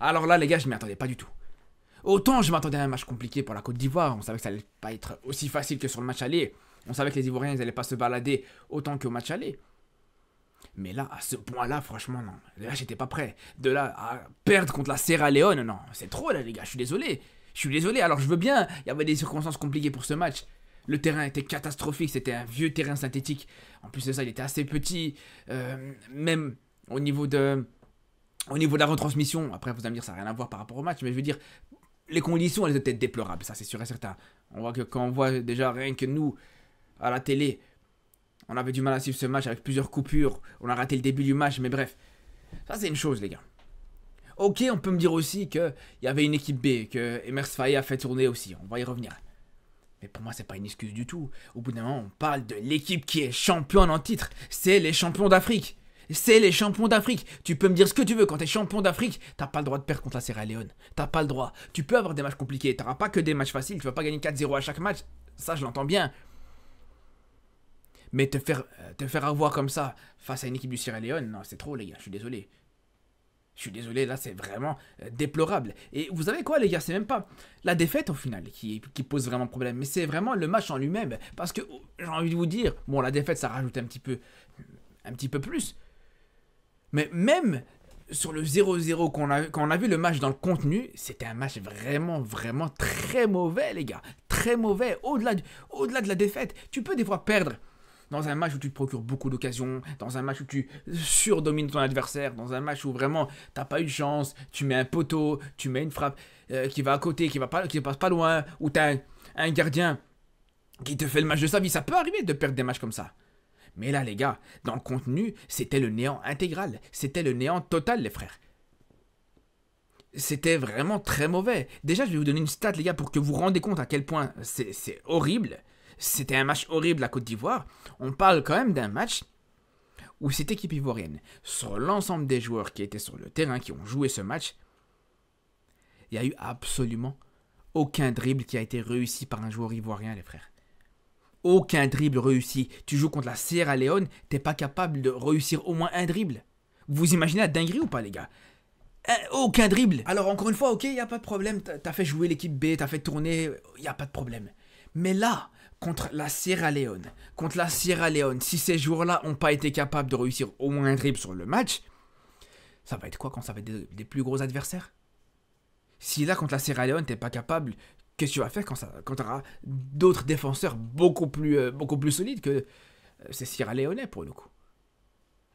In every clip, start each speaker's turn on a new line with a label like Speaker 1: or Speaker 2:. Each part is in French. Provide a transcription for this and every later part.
Speaker 1: Alors là, les gars, je m'y attendais pas du tout. Autant je m'attendais à un match compliqué pour la Côte d'Ivoire, on savait que ça allait pas être aussi facile que sur le match aller. On savait que les Ivoiriens, ils allaient pas se balader autant qu'au match aller. Mais là, à ce point-là, franchement, non. Là, j'étais pas prêt. De là à perdre contre la Sierra Leone, non. C'est trop, là, les gars. Je suis désolé. Je suis désolé. Alors, je veux bien. Il y avait des circonstances compliquées pour ce match. Le terrain était catastrophique. C'était un vieux terrain synthétique. En plus de ça, il était assez petit. Même au niveau de la retransmission. Après, vous allez me dire, ça n'a rien à voir par rapport au match. Mais je veux dire, les conditions, elles étaient déplorables. Ça, c'est sûr et certain. On voit que quand on voit déjà rien que nous, à la télé, on avait du mal à suivre ce match avec plusieurs coupures. On a raté le début du match, mais bref. Ça, c'est une chose, les gars. Ok, on peut me dire aussi qu'il y avait une équipe B, que Emers Faye a fait tourner aussi. On va y revenir. Mais pour moi, c'est pas une excuse du tout. Au bout d'un moment, on parle de l'équipe qui est championne en titre. C'est les champions d'Afrique. C'est les champions d'Afrique. Tu peux me dire ce que tu veux. Quand t'es champion d'Afrique, t'as pas le droit de perdre contre la Sierra Leone. T'as pas le droit. Tu peux avoir des matchs compliqués. T'auras pas que des matchs faciles. Tu vas pas gagner 4-0 à chaque match. Ça, je l'entends bien. Mais te faire avoir comme ça face à une équipe du Sierra Leone, non, c'est trop, les gars. Je suis désolé. Je suis désolé, là, c'est vraiment déplorable. Et vous savez quoi, les gars, c'est même pas la défaite au final qui pose vraiment problème, mais c'est vraiment le match en lui-même. Parce que j'ai envie de vous dire, bon, la défaite, ça rajoute un petit peu plus. Mais même sur le 0-0 quand on a vu le match dans le contenu, c'était un match vraiment, vraiment très mauvais, les gars. Très mauvais. Au-delà de la défaite, tu peux des fois perdre. Dans un match où tu te procures beaucoup d'occasions, dans un match où tu surdomines ton adversaire, dans un match où vraiment t'as pas eu de chance, tu mets un poteau, tu mets une frappe qui va à côté, qui passe pas loin, ou t'as un gardien qui te fait le match de sa vie. Ça peut arriver de perdre des matchs comme ça. Mais là, les gars, dans le contenu, c'était le néant intégral. C'était le néant total, les frères. C'était vraiment très mauvais. Déjà, je vais vous donner une stat, les gars, pour que vous vous rendez compte à quel point c'est horrible. C'était un match horrible à Côte d'Ivoire. On parle quand même d'un match où cette équipe ivoirienne, sur l'ensemble des joueurs qui étaient sur le terrain, qui ont joué ce match, il n'y a eu absolument aucun dribble qui a été réussi par un joueur ivoirien, les frères. Aucun dribble réussi. Tu joues contre la Sierra Leone, t'es pas capable de réussir au moins un dribble. Vous imaginez la dinguerie ou pas, les gars? Aucun dribble. Alors encore une fois, ok, il n'y a pas de problème. T'as fait jouer l'équipe B, t'as fait tourner, il n'y a pas de problème. Mais là, contre la Sierra Leone, si ces joueurs-là n'ont pas été capables de réussir au moins un dribble sur le match, ça va être quoi quand ça va être des plus gros adversaires? Si là, contre la Sierra Leone, t'es pas capable, qu'est-ce que tu vas faire quand tu auras d'autres défenseurs beaucoup plus solides que ces Sierra Leonais, pour le coup?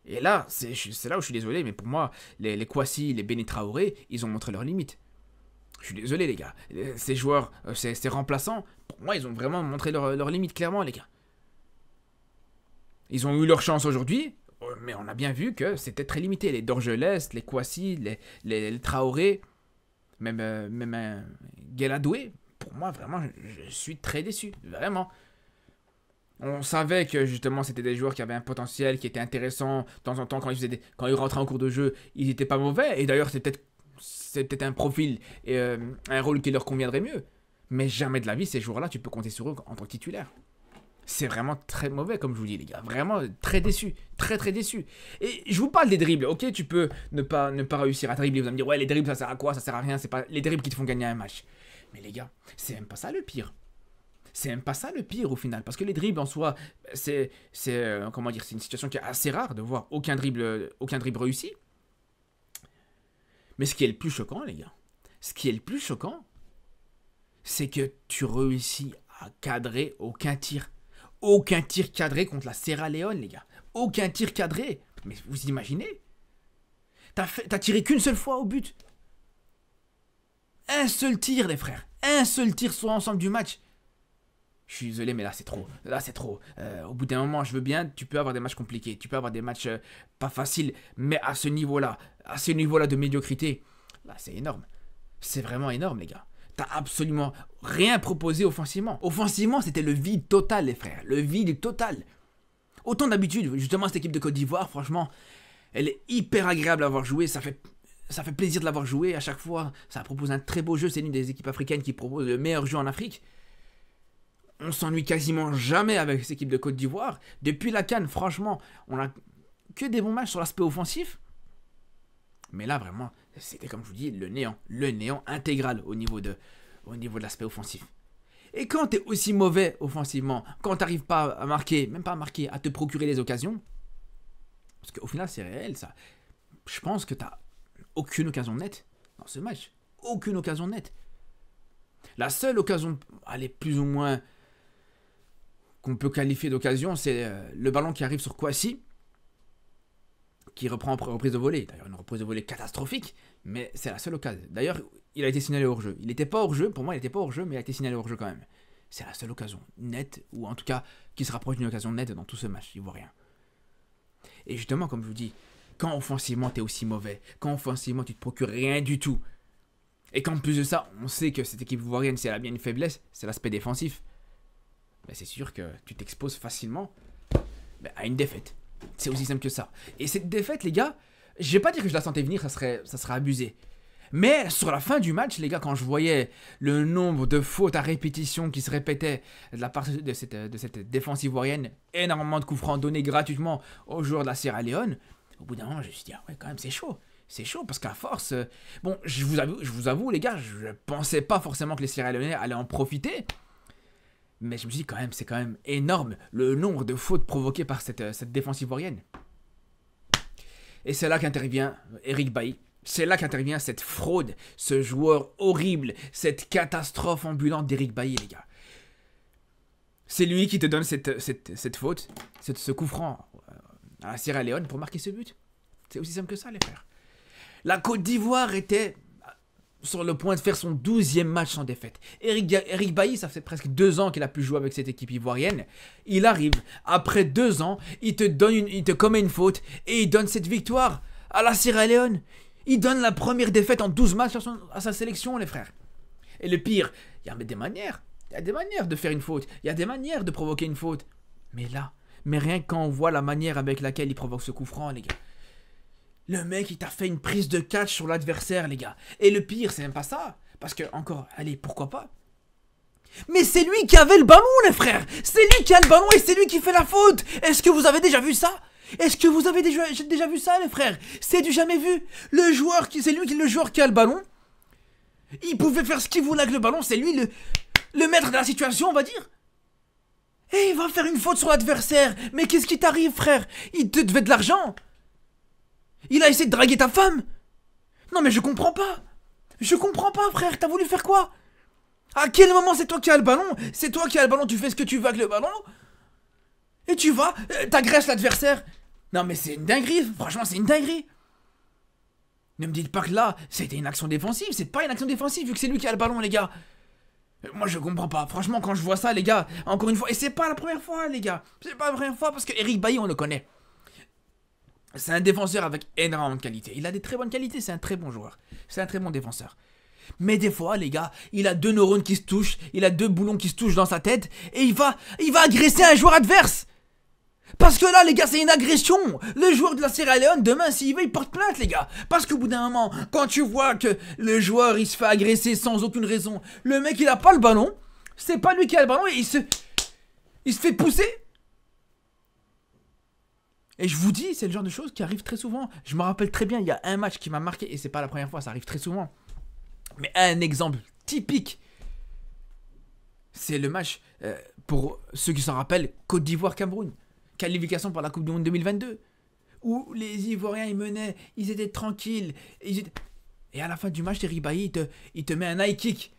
Speaker 1: Et là, c'est là où je suis désolé, mais pour moi, les Kwasi, les Béni Traoré, ils ont montré leurs limites. Je suis désolé, les gars. Ces joueurs, ces remplaçants, pour moi, ils ont vraiment montré leurs limites, clairement, les gars. Ils ont eu leur chance aujourd'hui, mais on a bien vu que c'était très limité. Les Dorgelès, les Kwasi, les Traoré, même Gueladoué, pour moi, vraiment, je suis très déçu. Vraiment. On savait que, justement, c'était des joueurs qui avaient un potentiel, qui étaient intéressants. De temps en temps, quand ils rentraient en cours de jeu, ils n'étaient pas mauvais. Et d'ailleurs, c'est peut-être un profil et un rôle qui leur conviendrait mieux. Mais jamais de la vie, ces joueurs-là, tu peux compter sur eux en tant que titulaire. C'est vraiment très mauvais, comme je vous dis, les gars. Vraiment très déçu. Très, très déçu. Et je vous parle des dribbles. Ok, tu peux ne pas réussir à dribbler. Vous allez me dire, ouais, les dribbles, ça sert à quoi? Ça sert à rien. C'est pas les dribbles qui te font gagner un match. Mais les gars, c'est même pas ça le pire. C'est même pas ça le pire au final. Parce que les dribbles en soi, c'est une situation qui est assez rare de voir aucun dribble réussi. Mais ce qui est le plus choquant, les gars, c'est que tu réussis à cadrer aucun tir. Aucun tir cadré contre la Sierra Leone, les gars. Aucun tir cadré. Mais vous imaginez? T'as tiré qu'une seule fois au but. Un seul tir, les frères. Un seul tir sur l'ensemble du match. Je suis désolé, mais là, c'est trop. Au bout d'un moment, je veux bien, tu peux avoir des matchs compliqués. Tu peux avoir des matchs pas faciles. Mais à ce niveau-là de médiocrité, là, c'est énorme. C'est vraiment énorme, les gars. T'as absolument rien proposé offensivement. Offensivement, c'était le vide total, les frères. Le vide total. Autant d'habitude, justement, cette équipe de Côte d'Ivoire, franchement, elle est hyper agréable à avoir joué. Ça fait plaisir de l'avoir joué à chaque fois. Ça propose un très beau jeu. C'est l'une des équipes africaines qui propose le meilleur jeu en Afrique. On s'ennuie quasiment jamais avec cette équipe de Côte d'Ivoire. Depuis la CAN, franchement, on a que des bons matchs sur l'aspect offensif. Mais là, vraiment, C'était, comme je vous dis, le néant intégral au niveau de l'aspect offensif. Et quand tu es aussi mauvais offensivement, quand tu n'arrives pas à marquer, même pas à marquer, à te procurer les occasions, parce qu'au final c'est réel ça, je pense que tu n'as aucune occasion nette dans ce match. Aucune occasion nette. La seule occasion, elle est plus ou moins qu'on peut qualifier d'occasion, c'est le ballon qui arrive sur Kouassi, qui reprend en reprise de volée. D'ailleurs, une reprise de volée catastrophique, mais c'est la seule occasion. D'ailleurs, il a été signalé hors-jeu. Il n'était pas hors-jeu, pour moi, il n'était pas hors-jeu, mais il a été signalé hors-jeu quand même. C'est la seule occasion nette, ou en tout cas, qui se rapproche d'une occasion nette dans tout ce match. Il ne voit rien. Et justement, comme je vous dis, quand offensivement, tu es aussi mauvais, quand offensivement, tu te procures rien du tout, et qu'en plus de ça, on sait que cette équipe ivoirienne, si elle a bien une faiblesse, c'est l'aspect défensif. Ben, c'est sûr que tu t'exposes facilement à une défaite. C'est aussi simple que ça. Et cette défaite, les gars, je vais pas dire que je la sentais venir, ça serait abusé. Mais sur la fin du match, les gars, quand je voyais le nombre de fautes à répétition qui se répétaient de la part de cette défense ivoirienne, énormément de coups francs donnés gratuitement aux joueurs de la Sierra Leone, au bout d'un moment, je me suis dit, ah ouais, quand même, c'est chaud. C'est chaud parce qu'à force, bon, je vous avoue, les gars, je pensais pas forcément que les Sierra Leonais allaient en profiter. Mais je me suis dit, c'est quand même énorme le nombre de fautes provoquées par cette défense ivoirienne. Et c'est là qu'intervient Eric Bailly. C'est là qu'intervient cette fraude, ce joueur horrible, cette catastrophe ambulante d'Eric Bailly, les gars. C'est lui qui te donne cette faute, ce coup franc à la Sierra Leone pour marquer ce but. C'est aussi simple que ça, les frères. La Côte d'Ivoire était sur le point de faire son 12e match sans défaite. Eric Bailly, ça fait presque 2 ans qu'il a pu jouer avec cette équipe ivoirienne. Il arrive, après 2 ans, il te commet une faute et il donne cette victoire à la Sierra Leone. Il donne la première défaite en 12 matchs à sa sélection, les frères. Et le pire, il y a des manières. Il y a des manières de faire une faute. Il y a des manières de provoquer une faute. Mais rien que quand on voit la manière avec laquelle il provoque ce coup franc, les gars. Le mec, il t'a fait une prise de catch sur l'adversaire, les gars. Et le pire, c'est même pas ça. Parce que, encore, allez, pourquoi pas. Mais c'est lui qui avait le ballon, les frères. C'est lui qui a le ballon et c'est lui qui fait la faute. Est-ce que vous avez déjà vu ça? Est-ce que vous avez déjà vu ça, les frères? C'est du jamais vu. C'est lui le joueur qui a le ballon. Il pouvait faire ce qu'il voulait avec le ballon. C'est lui le maître de la situation, on va dire. Et il va faire une faute sur l'adversaire. Mais qu'est-ce qui t'arrive, frère? Il te devait de l'argent. Il a essayé de draguer ta femme. Non mais je comprends pas. Je comprends pas, frère. T'as voulu faire quoi? À quel moment c'est toi qui as le ballon? C'est toi qui as le ballon, tu fais ce que tu veux avec le ballon. Et tu vas, t'agresses l'adversaire. Non mais c'est une dinguerie. Franchement, c'est une dinguerie. Ne me dites pas que là, c'était une action défensive. C'est pas une action défensive vu que c'est lui qui a le ballon, les gars. Moi je comprends pas. Franchement, quand je vois ça, les gars, encore une fois, et c'est pas la première fois, les gars. C'est pas la première fois parce que Eric Bailly, on le connaît. C'est un défenseur avec énormément de qualité. Il a des très bonnes qualités, c'est un très bon joueur. C'est un très bon défenseur. Mais des fois, les gars, il a 2 neurones qui se touchent, il a 2 boulons qui se touchent dans sa tête, et il va agresser un joueur adverse. Parce que là, les gars, c'est une agression. Le joueur de la Sierra Leone, demain, s'il veut, il porte plainte, les gars. Parce qu'au bout d'un moment, quand tu vois que le joueur, il se fait agresser sans aucune raison, le mec, il a pas le ballon, c'est pas lui qui a le ballon, et il se fait pousser. Et je vous dis, c'est le genre de choses qui arrive très souvent. Je me rappelle très bien, il y a un match qui m'a marqué, et c'est pas la première fois, ça arrive très souvent. Mais un exemple typique, c'est le match, pour ceux qui s'en rappellent, Côte d'Ivoire-Cameroun. Qualification pour la Coupe du Monde 2022. Où les Ivoiriens, ils menaient, ils étaient tranquilles. Et à la fin du match, Eric Bailly, il te met un high kick.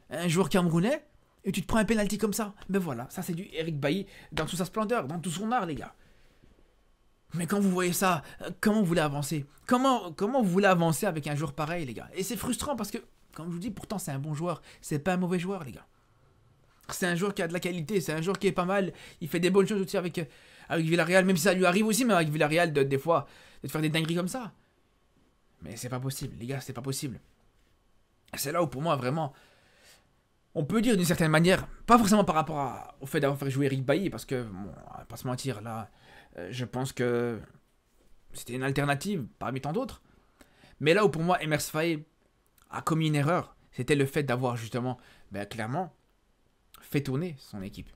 Speaker 1: Un joueur camerounais, et tu te prends un penalty comme ça. Ben voilà, ça c'est du Eric Bailly dans toute sa splendeur, dans tout son art, les gars. Mais quand vous voyez ça, comment vous voulez avancer? Comment vous voulez avancer avec un joueur pareil, les gars? Et c'est frustrant parce que, comme je vous dis, pourtant c'est un bon joueur. C'est pas un mauvais joueur, les gars. C'est un joueur qui a de la qualité, c'est un joueur qui est pas mal. Il fait des bonnes choses aussi avec Villarreal, même si ça lui arrive aussi, mais avec Villarreal, des fois, de faire des dingueries comme ça. Mais c'est pas possible, les gars, c'est pas possible. C'est là où, pour moi, vraiment, on peut dire d'une certaine manière, pas forcément par rapport au fait d'avoir fait jouer Eric Bailly, parce que, bon, on va pas se mentir, là, je pense que c'était une alternative parmi tant d'autres. Mais là où, pour moi, Emers Faé a commis une erreur, c'était le fait d'avoir justement, clairement, fait tourner son équipe.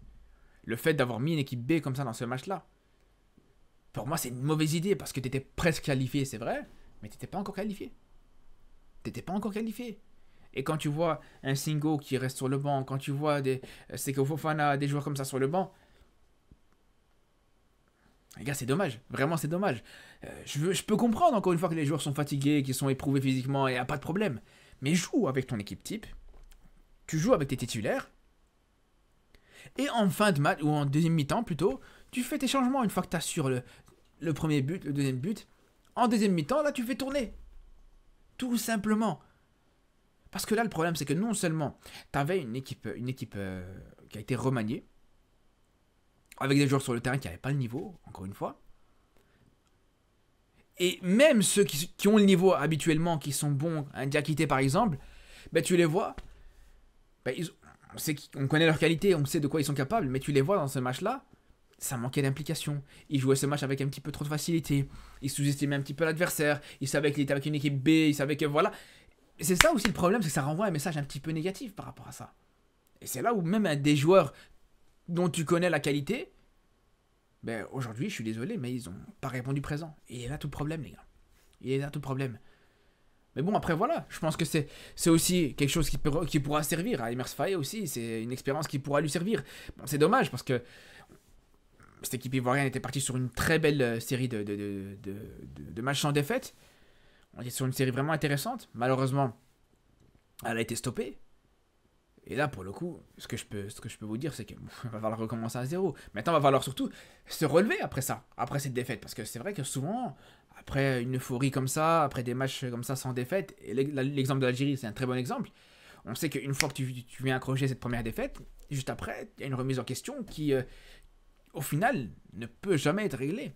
Speaker 1: Le fait d'avoir mis une équipe B comme ça dans ce match-là. Pour moi, c'est une mauvaise idée parce que tu étais presque qualifié, c'est vrai, mais tu n'étais pas encore qualifié. t'étais pas encore qualifié. Et quand tu vois un Singo qui reste sur le banc, quand tu vois des Seko Fofana, des joueurs comme ça sur le banc, les gars, c'est dommage. Vraiment, c'est dommage. Je peux comprendre encore une fois que les joueurs sont fatigués, qu'ils sont éprouvés physiquement, et y a pas de problème. Mais joue avec ton équipe type. Tu joues avec tes titulaires. Et en fin de match, ou en deuxième mi-temps plutôt, tu fais tes changements une fois que tu as sur le premier but, le deuxième but. En deuxième mi-temps, là, tu fais tourner. Tout simplement. Parce que là, le problème, c'est que non seulement tu avais une équipe qui a été remaniée, avec des joueurs sur le terrain qui n'avaient pas le niveau, encore une fois. Et même ceux qui ont le niveau habituellement, qui sont bons, un Diakité par exemple, ben, tu les vois, ben, on connaît leur qualité, on sait de quoi ils sont capables, mais tu les vois dans ce match-là, ça manquait d'implication. Ils jouaient ce match avec un petit peu trop de facilité, ils sous-estimaient un petit peu l'adversaire, ils savaient qu'il était avec une équipe B, ils savaient que voilà. Et c'est ça aussi le problème, c'est que ça renvoie un message un petit peu négatif par rapport à ça. Et c'est là où même des joueurs dont tu connais la qualité, ben aujourd'hui, je suis désolé, mais ils n'ont pas répondu présent. Et il est là tout le problème, les gars. Il est là tout le problème. Mais bon, après, voilà. Je pense que c'est aussi quelque chose qui pourra servir à Emers Faé aussi. C'est une expérience qui pourra lui servir. Bon, c'est dommage parce que cette équipe ivoirienne était partie sur une très belle série de matchs sans défaite. On était sur une série vraiment intéressante. Malheureusement, elle a été stoppée. Et là, pour le coup, ce que je peux vous dire, c'est qu'il va falloir recommencer à zéro. Maintenant, il va falloir surtout se relever après ça, après cette défaite. Parce que c'est vrai que souvent, après une euphorie comme ça, après des matchs comme ça sans défaite, et l'exemple de l'Algérie, c'est un très bon exemple, on sait qu'une fois que tu viens accrocher cette première défaite, juste après, il y a une remise en question qui, au final, ne peut jamais être réglée.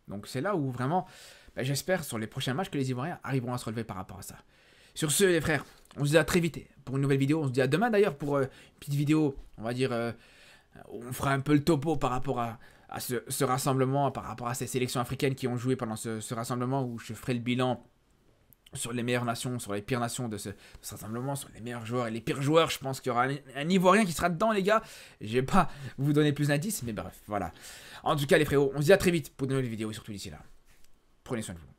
Speaker 1: Donc c'est là où vraiment, j'espère sur les prochains matchs que les Ivoiriens arriveront à se relever par rapport à ça. Sur ce, les frères, on se dit à très vite pour une nouvelle vidéo. On se dit à demain d'ailleurs pour une petite vidéo, on va dire, où on fera un peu le topo par rapport à ce rassemblement, par rapport à ces sélections africaines qui ont joué pendant ce rassemblement, où je ferai le bilan sur les meilleures nations, sur les pires nations de ce rassemblement, sur les meilleurs joueurs et les pires joueurs. Je pense qu'il y aura un Ivoirien qui sera dedans, les gars. Je vais pas vous donner plus d'indices, mais bref, voilà. En tout cas, les frérots, on se dit à très vite pour de nouvelles vidéos et surtout d'ici là. Prenez soin de vous.